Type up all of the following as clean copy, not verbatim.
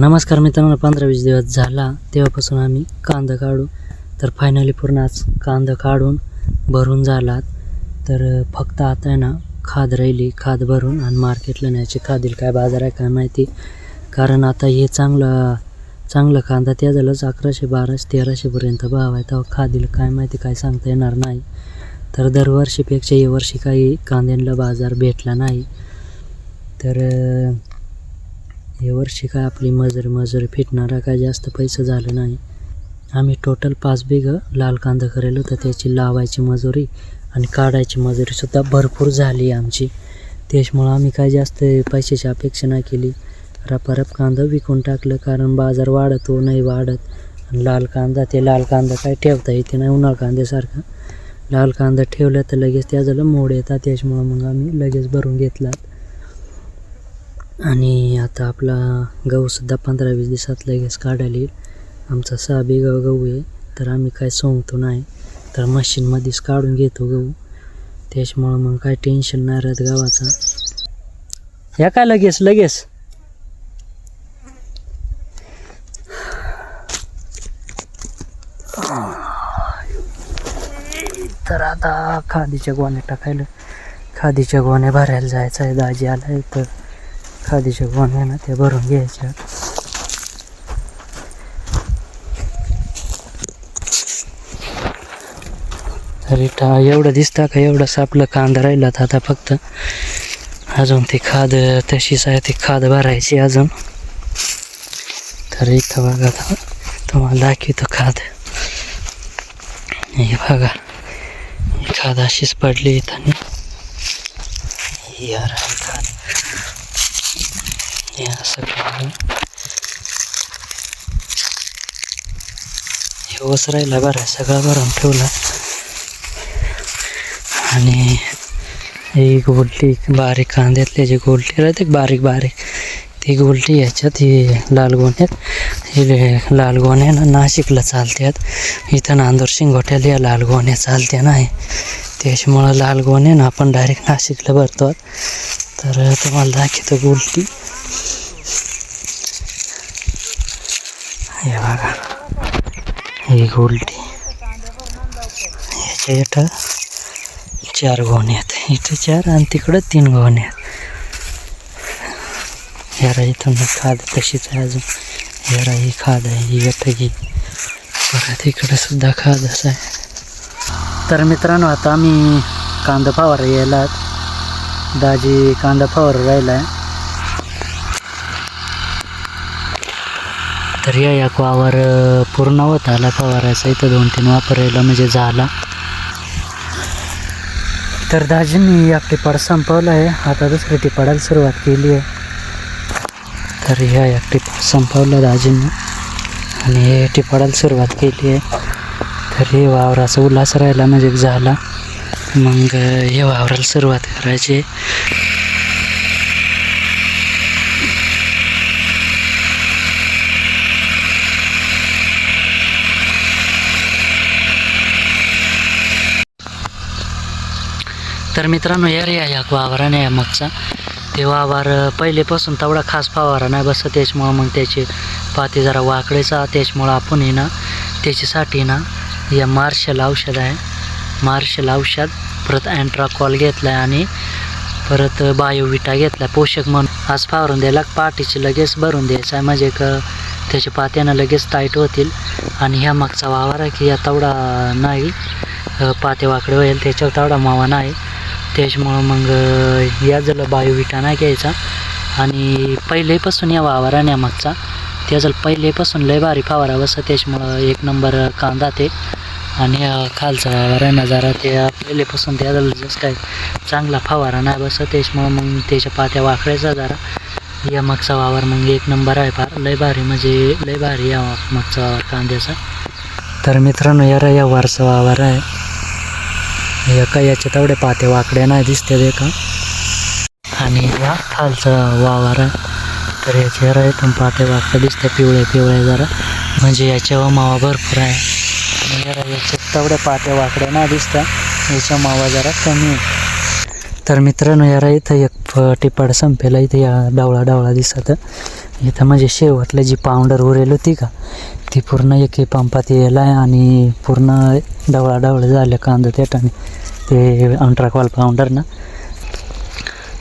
नमस्कार मित्रांनो, 15-20 दिवस झाला तेव्हापासून आम्ही कांदा काढू. तर फायनली पूर्ण आज कांदा काढून भरून झालात. तर फक्त आता आहे ना खाद राहिली, खाद भरून आणि मार्केटला न्यायची. खादील काय बाजार आहे काय माहिती, कारण आता हे चांगलं कांदा त्या झालंच 1100-1200-1300 भाव आहे. तेव्हा खादील काय माहिती, काय सांगता येणार नाही. तर दरवर्षीपेक्षा या वर्षी काही कांद्यांना बाजार भेटला नाही. तर यावर्षी काय आपली मजुरी फिटणारा काय जास्त पैसे झालं नाही. आम्ही टोटल 5 बिघा लाल कांदा करेल होतं. त्याची लावायची मजुरी आणि काढायची मजुरीसुद्धा भरपूर झाली आमची. त्याच्यामुळं आम्ही काय जास्त पैशाची अपेक्षा नाही केली. रपारप कांदा विकून टाकलं, कारण बाजार वाढतो नाही वाढत. आणि लाल कांदा काय ठेवता येते नाही. उन्हाळ कांद्यासारखा लाल कांदा ठेवला तर लगेच त्याला मोड येतात. त्याच्यामुळं मग आम्ही लगेच भरून घेतला. आणि आता आपला गहूसुद्धा 15-20 दिवसात लगेच काढायला येईल. आमचा 6 बिघा गहू आहे. तर आम्ही काय सोंगतो नाही, तर मशीनमध्येच काढून घेतो गहू. त्याच्यामुळं मग काय टेन्शन नाही राहत गव्हाचा. या काय लगेच तर आता खादीच्या गोण्या टाकायला, खादीच्या गोण्या भरायला जायचं आहे. दाजी आला आहे तर खादीच्या गोण्या ना त्या भरून घ्यायच्या. तरी एवढं दिसतं का, एवढंच आपलं कांदा राहिला. आता फक्त अजून ती खाद तशीच आहे, ती खाद भरायची अजून. तर इथं बघा, तुम्हाला दाखवतो खाद. हे बघा, ही खाद अशीच पडली इथं. यार खाद हे असं हे ओस राहिला बरं, सगळं भरून ठेवला. आणि ही गोलटी बारीक कांद्यातले जे गोलटी राहते बारीक ती गोलटी याच्यात ही लाल गोण्यात. हे लाल गोण्या ना नाशिकला चालतात. इथं नांदूर शिंगोट्याला या लाल गोण्या चालत्या नाही. त्याच्यामुळं लाल गोण्या ना आपण डायरेक्ट नाशिकला भरतो. तर तुम्हाला दाखवतो गोलटी. हे बघा, ही गोलटी. याच्या इथं 4 गोण्या आहेत, इथं 4 आणि तिकडं 3 गोण्या आहेत. ह्याला इथून खाद तशीच आहे अजून. ह्याला ही खाद आहे, ही गटगी. परत इकडं सुद्धा खादच आहे. तर मित्रांनो, आता आम्ही कांदा फवारा यायला. दाजी कांदा फवारा राहिला आहे. तर या वावर पूर्ण होत आला फवारायचा. इथं 2-3 वापरायला म्हणजे झाला. तर दाजींनी एक टिपाड संपवला आहे. आता दुसरी टिपाडाला सुरुवात केली आहे. तर ह्या एक टिपाड संपवलं दाजींनी आणि हे टिपाडाला सुरुवात केली आहे. तर हे वावराचा उल्हास राहिला म्हणजे झाला. मग हे वावराला सुरुवात करायची. तर मित्रांनो, या वावराने मागचा ते वावर पहिलेपासून तेवढा खास फवारा नाही बसत. त्याच्यामुळं मग त्याचे पाती जरा वाकडेचा. त्याच्यामुळं आपण ना त्याच्यासाठी ना या मार्शल औषध आहे, मार्शल औषध, परत अँट्राकॉल घेतला आहे आणि परत बायोविटा घेतला पोषक म्हणून. आज फवारून द्यायला पाठीचे लगेच भरून द्यायचं आहे, म्हणजे त्याच्या पात्यानं लगेच टाईट होतील. आणि ह्या मागचा वावर आहे की या तेवढा नाही पाते वाकडे होईल, त्याच्यावर तेवढा मावा नाही. त्याच्यामुळं मग या झालं बायोविटा नाही घ्यायचा. आणि पहिलेपासून या वावराने मागचा त्याचं पहिलेपासून लय भारी फवारा बसत. त्याच्यामुळं 1 नंबर कांदा ते. आणि खालचा वावर आहे ना जरा ते पहिलेपासून त्याला जसं काय चांगला फवारा नाही बसत. त्याच्यामुळं मग त्याच्या पात्या वाकडायचा जरा. या मागचा वावर मग 1 नंबर आहे, फार लय भारी, म्हणजे लय भारी या मागचा वावर कांद्याचा. तर मित्रांनो, या वरचा वावर आहे. याच्या तेवढे पाते वाकड्या नाही दिसते का. आणि या खालचा वावर आहे. तर याच्या इथून पाते वाकड्या दिसते पिवळ्या जरा, म्हणजे याच्यावर मावा भरपूर आहे. आणि याच्यात तेवढ्या पाते वाकड्या नाही दिसतात, याच्या मावा जरा कमी आहे. तर मित्रांनो यार इथं एक टिपाड संपेला इथं या डावळा दिसत इथं म्हणजे शेवटला जी पावडर उरेल होती का ती पूर्ण एक पंपात यायला आणि पूर्ण डावळा झालं कांदा त्या टाइम ते अंट्राकॉल पावडर ना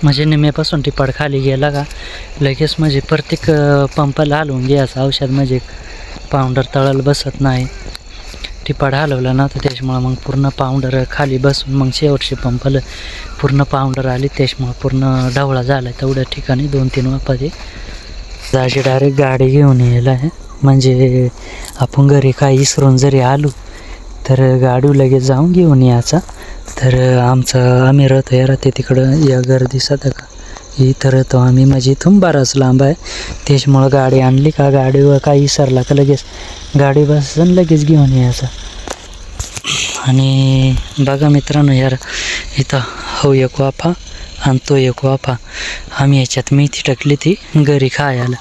म्हणजे निम्यापासून टिपाड खाली गेला का लगेच म्हणजे प्रत्येक पंपाला हलवून घ्यायचं औषध म्हणजे पावडर तळाला बसत नाही टिपाड हलवला ना तर त्याच्यामुळं मग पूर्ण पावडर खाली बसून मग शेवटची पंपाला पूर्ण पावडर आली त्याच्यामुळं पूर्ण ढवळा झाला तेवढ्या ठिकाणी 2-3 वापारी जायची डायरेक्ट गाडी घेऊन यायला आहे म्हणजे आपण घरी काही विसरून जरी आलो तर गाडी लगेच जाऊन घेऊन यायचा तर आम्ही राहतो यार ते तिकडं या घर दिसत का इथं राहतो आम्ही म्हणजे इथून बराच लांब आहे त्याच्यामुळं गाडी आणली का गाडीवर काही विसरला का लगेच गाडी बसून लगेच घेऊन यायचा आणि बघा मित्रांनो यार इथं हो एक वाफा आणि तो एक वाफा आम्ही याच्यात मेथी टाकली ती घरी खायला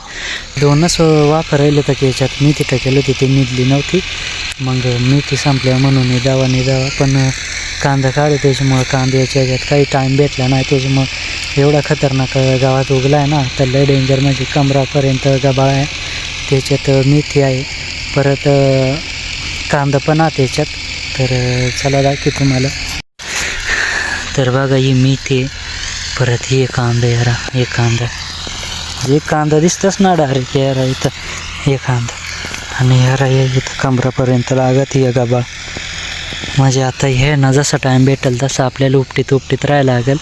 2च वाफा राहिलं तर याच्यात मेथी टाकेल होती ती निघली नव्हती मग मेथी संपल्या म्हणून दावा पण कांदा काढू त्याच्यामुळं कांद्याच्या याच्यात काही टाईम भेटला नाही त्याच्यामुळं एवढा खतरनाक गावात उगला आहे ना तर लय डेंजर म्हणजे कमरापर्यंत गबाळ आहे त्याच्यात मेथी आहे परत कांदा पण आहे त्याच्यात तर चला दाखव तुम्हाला तर बघा ही मेथी परत हे कांदा यारा एक कांदा दिसतच ना डायरेक्ट यारा इथं हे कांदा आणि यारा इथं कमरापर्यंत लागत हे गबाळ म्हणजे आता हे ना जसा टाईम भेटेल तसं आपल्याला उपटीत राहायला लागेल